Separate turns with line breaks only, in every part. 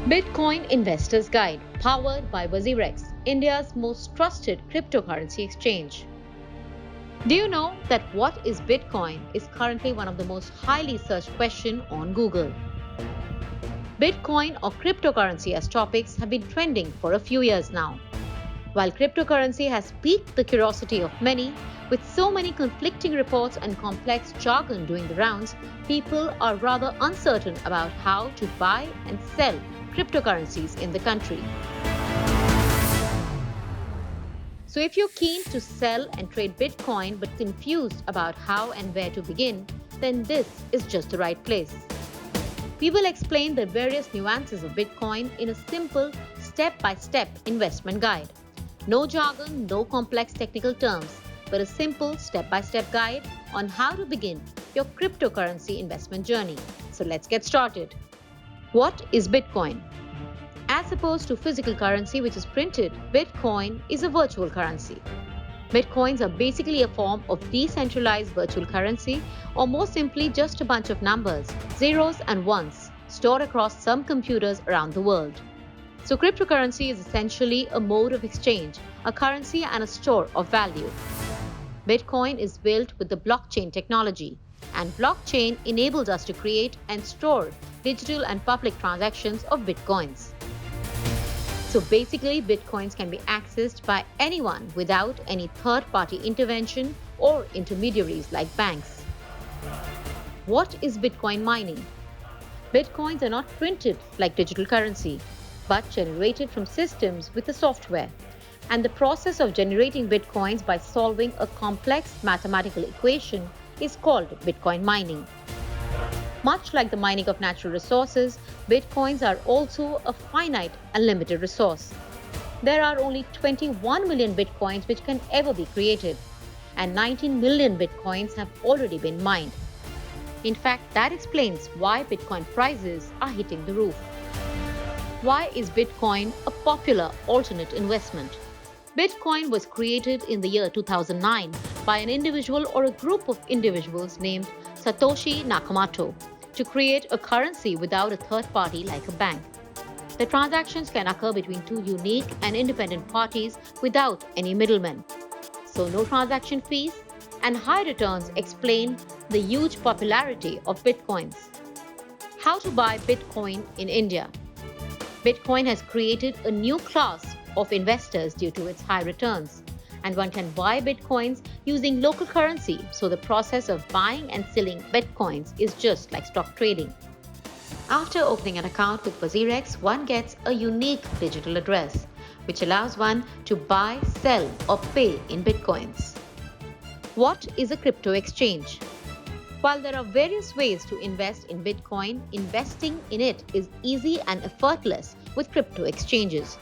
Bitcoin Investor's Guide, powered by WazirX, India's most trusted cryptocurrency exchange. Do you know that what is Bitcoin is currently one of the most highly searched questions on Google? Bitcoin or cryptocurrency as topics have been trending for a few years now. While cryptocurrency has piqued the curiosity of many, with so many conflicting reports and complex jargon doing the rounds, people are rather uncertain about how to buy and sell cryptocurrencies in the country. So if you're keen to sell and trade Bitcoin but confused about how and where to begin, then this is just the right place. We will explain the various nuances of Bitcoin in a simple step-by-step investment guide. No jargon, no complex technical terms, but a simple step-by-step guide on how to begin your cryptocurrency investment journey. So let's get started. What is Bitcoin? As opposed to physical currency which is printed, Bitcoin is a virtual currency. Bitcoins are basically a form of decentralized virtual currency, or more simply just a bunch of numbers, zeros and ones, stored across some computers around the world. So cryptocurrency is essentially a mode of exchange, a currency and a store of value. Bitcoin is built with the blockchain technology, and blockchain enables us to create and store digital and public transactions of Bitcoins. So basically, Bitcoins can be accessed by anyone without any third-party intervention or intermediaries like banks. What is Bitcoin mining? Bitcoins are not printed like digital currency, but generated from systems with a software. And the process of generating Bitcoins by solving a complex mathematical equation is called Bitcoin mining. Much like the mining of natural resources, Bitcoins are also a finite and limited resource. There are only 21 million Bitcoins which can ever be created, and 19 million Bitcoins have already been mined. In fact, that explains why Bitcoin prices are hitting the roof. Why is Bitcoin a popular alternate investment? Bitcoin was created in the year 2009 by an individual or a group of individuals named Satoshi Nakamoto to create a currency without a third party like a bank. The transactions can occur between two unique and independent parties without any middlemen. So no transaction fees and high returns explain the huge popularity of Bitcoins. How to buy Bitcoin in India? Bitcoin has created a new class of investors due to its high returns, and one can buy Bitcoins using local currency, so the process of buying and selling Bitcoins is just like stock trading. After opening an account with WazirX, one gets a unique digital address, which allows one to buy, sell or pay in Bitcoins. What is a crypto exchange? While there are various ways to invest in Bitcoin, investing in it is easy and effortless with crypto exchanges.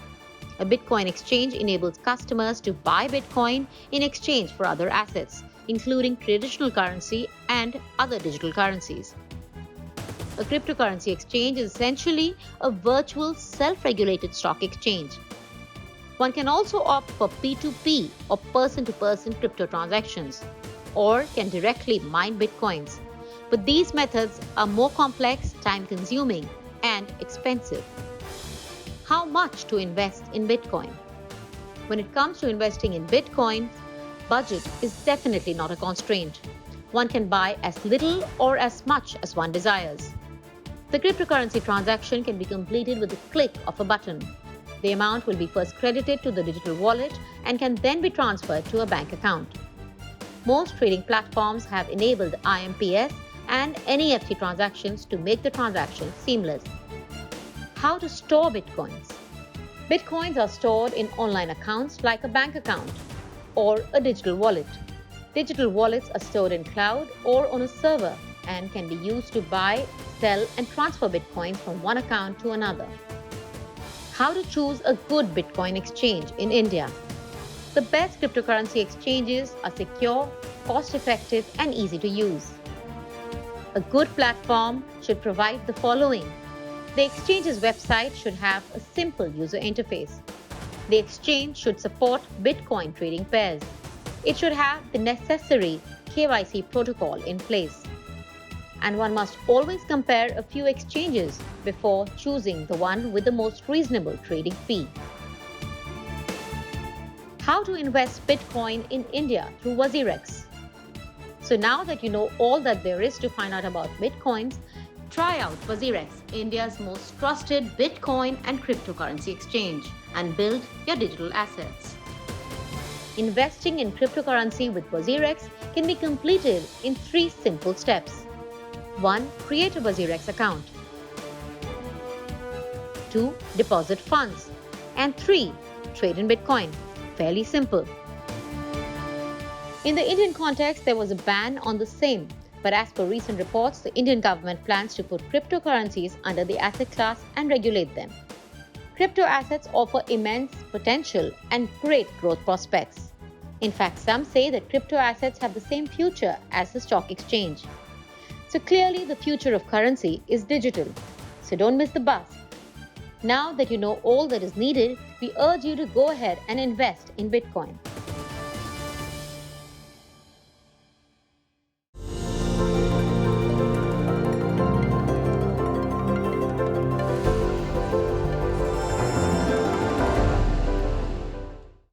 A Bitcoin exchange enables customers to buy Bitcoin in exchange for other assets, including traditional currency and other digital currencies. A cryptocurrency exchange is essentially a virtual self-regulated stock exchange. One can also opt for P2P or person-to-person crypto transactions, or can directly mine Bitcoins. But these methods are more complex, time-consuming, and expensive. How much to invest in Bitcoin? When it comes to investing in Bitcoin, budget is definitely not a constraint. One can buy as little or as much as one desires. The cryptocurrency transaction can be completed with the click of a button. The amount will be first credited to the digital wallet and can then be transferred to a bank account. Most trading platforms have enabled IMPS and NEFT transactions to make the transaction seamless. How to store Bitcoins? Bitcoins are stored in online accounts like a bank account or a digital wallet. Digital wallets are stored in cloud or on a server and can be used to buy, sell and transfer Bitcoins from one account to another. How to choose a good Bitcoin exchange in India? The best cryptocurrency exchanges are secure, cost-effective and easy to use. A good platform should provide the following. The exchange's website should have a simple user interface. The exchange should support Bitcoin trading pairs. It should have the necessary KYC protocol in place. and one must always compare a few exchanges before choosing the one with the most reasonable trading fee. How to invest Bitcoin in India through WazirX. So now that you know all that there is to find out about Bitcoins, try out WazirX, India's most trusted Bitcoin and cryptocurrency exchange, and build your digital assets. Investing in cryptocurrency with WazirX can be completed in 3 simple steps. 1. Create a WazirX account. 2. Deposit funds. And 3. Trade in Bitcoin. Fairly simple. In the Indian context, there was a ban on the same, but as per recent reports, the Indian government plans to put cryptocurrencies under the asset class and regulate them. Crypto assets offer immense potential and great growth prospects. In fact, some say that crypto assets have the same future as the stock exchange. So clearly, the future of currency is digital. So don't miss the bus. Now that you know all that is needed, we urge you to go ahead and invest in Bitcoin.